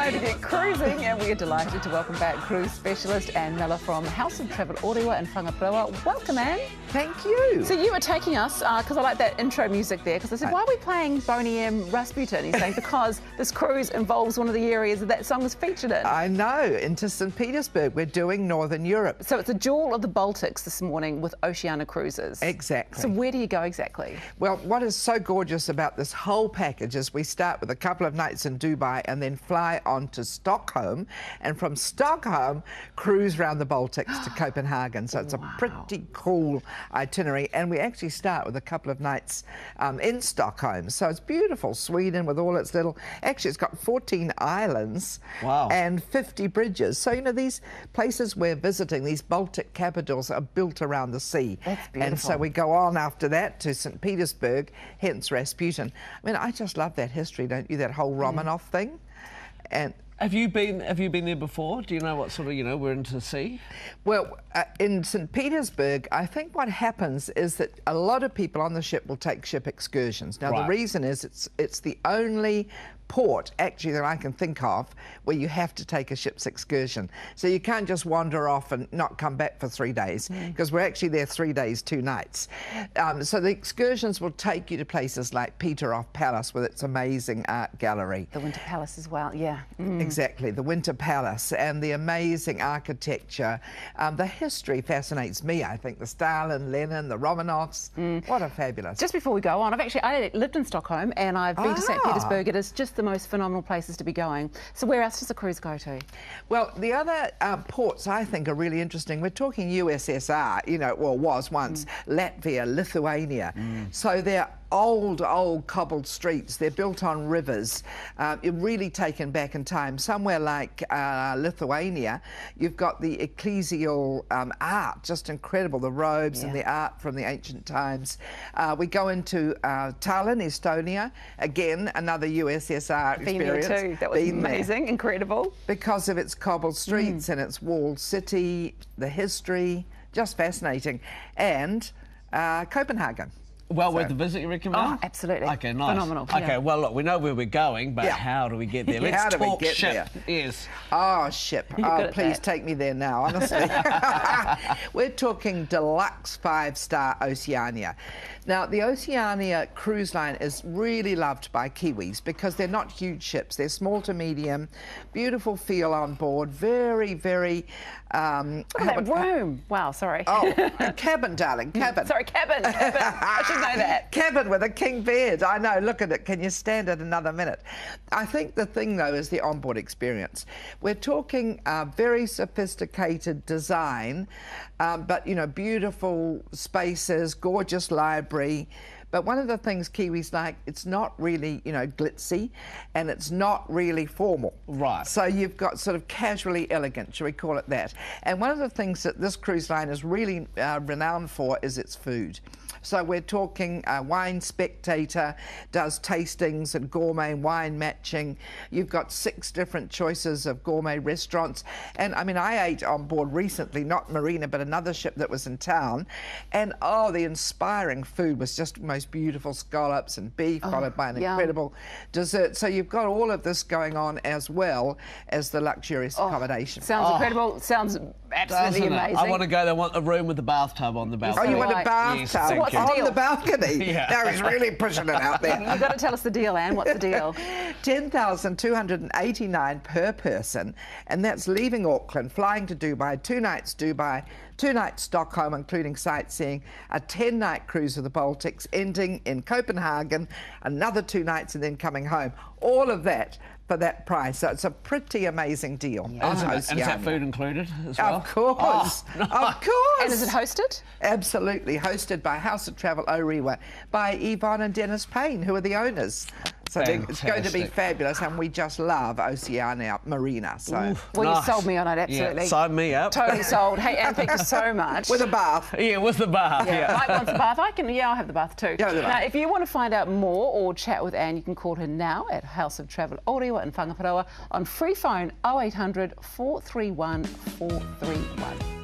time to get cruising, and we are delighted to welcome back cruise specialist Ann Mellor from House of Travel Orewa and Whangaparoa. Welcome, Ann. Thank you. So you were taking us, because I like that intro music there, because I said, why are we playing Boney M. Rasputin? He's saying, because this cruise involves one of the areas that song was featured in. I know, into St. Petersburg. We're doing Northern Europe. So it's a jewel of the Baltics this morning with Oceania Cruises. Exactly. So where do you go exactly? Well, what is so gorgeous about this whole package is we start with a couple of nights in Dubai and then fly on to Stockholm, and from Stockholm cruise around the Baltics to Copenhagen. So it's a pretty cool itinerary, and we actually start with a couple of nights in Stockholm. So it's beautiful, Sweden with all its little, actually it's got 14 islands and 50 bridges. So, you know, these places we're visiting, these Baltic capitals, are built around the sea. That's beautiful. And so we go on after that to St. Petersburg, hence Rasputin. I mean, I just love that history, don't you, that whole Romanov thing? And Have you been there before? Do you know what sort of, we're into the sea? well, in St. Petersburg, I think what happens is that a lot of people on the ship will take ship excursions. Now, the reason is it's the only port, actually, that I can think of where you have to take a ship's excursion. So you can't just wander off and not come back for 3 days, because we're actually there 3 days, 2 nights. So the excursions will take you to places like Peterhof Palace with its amazing art gallery. The Winter Palace as well, yeah. Exactly, the Winter Palace and the amazing architecture. The history fascinates me, I think. The Stalin, Lenin, the Romanovs. What a fabulous. Just before we go on, I lived in Stockholm and I've been to St. Petersburg. It is just the most phenomenal places to be going. So where else does the cruise go to? Well, the other ports I think are really interesting. We're talking USSR, well, was once, Latvia, Lithuania. So they're old cobbled streets. They're built on rivers. You're really taken back in time. Somewhere like Lithuania, you've got the ecclesial art, just incredible, the robes and the art from the ancient times. We go into Tallinn, Estonia, again, another USSR experience. Been there too. That was amazing, incredible. Because of its cobbled streets and its walled city, the history, just fascinating. And Copenhagen. Well, worth the visit, you recommend? Oh, absolutely. Okay, nice. Phenomenal. Okay, well, look, we know where we're going, but how do we get there? Let's How do we talk get ship. there? Yes. Oh, ship. Oh, please take me there now, honestly. We're talking deluxe 5-star Oceania. Now, the Oceania cruise line is really loved by Kiwis because they're not huge ships. They're small to medium, beautiful feel on board, very, very... Look at that room. Wow, sorry. Oh, a cabin, darling, cabin. Sorry, cabin. I should know that. Cabin with a king bed. I know, look at it. Can you stand it another minute? I think the thing, though, is the onboard experience. We're talking very sophisticated design, but, beautiful spaces, gorgeous library. But one of the things Kiwis like, it's not really, glitzy, and it's not really formal. Right. So you've got sort of casually elegant, shall we call it that? And one of the things that this cruise line is really renowned for is its food. So we're talking Wine Spectator does tastings and gourmet wine matching. You've got 6 different choices of gourmet restaurants. And I mean, I ate on board recently, not Marina, but another ship that was in town. And the inspiring food was just most beautiful scallops and beef, followed by an incredible dessert. So you've got all of this going on as well as the luxurious accommodation. Sounds incredible. Sounds absolutely amazing. I want to go there. I want a room with a bathtub on the balcony. Oh, you want a bathtub? Yes, what's the deal? On the balcony? Now he's really pushing it out there. You've got to tell us the deal, Anne. What's the deal? 10,289 per person, and that's leaving Auckland, flying to Dubai, 2 nights Dubai, 2 nights Stockholm, including sightseeing, a 10-night cruise of the Baltics, ending in Copenhagen, another 2 nights, and then coming home. All of that for that price. So it's a pretty amazing deal. And is that food included as well? Of course. Of course. And is it hosted? Absolutely. Hosted by House of Travel Orewa, by Yvonne and Dennis Payne, who are the owners. So it's going to be fabulous, and we just love Oceania Marina. So well, you sold me on it, absolutely. Yeah, sign me up. Totally sold. Hey, Anne, thank you so much. with a bath. Yeah, with the bath. Mike wants a bath. I'll have the bath too. Now, if you want to find out more or chat with Anne, you can call her now at House of Travel Orewa and Whangaparoa on free phone 0800 431 431.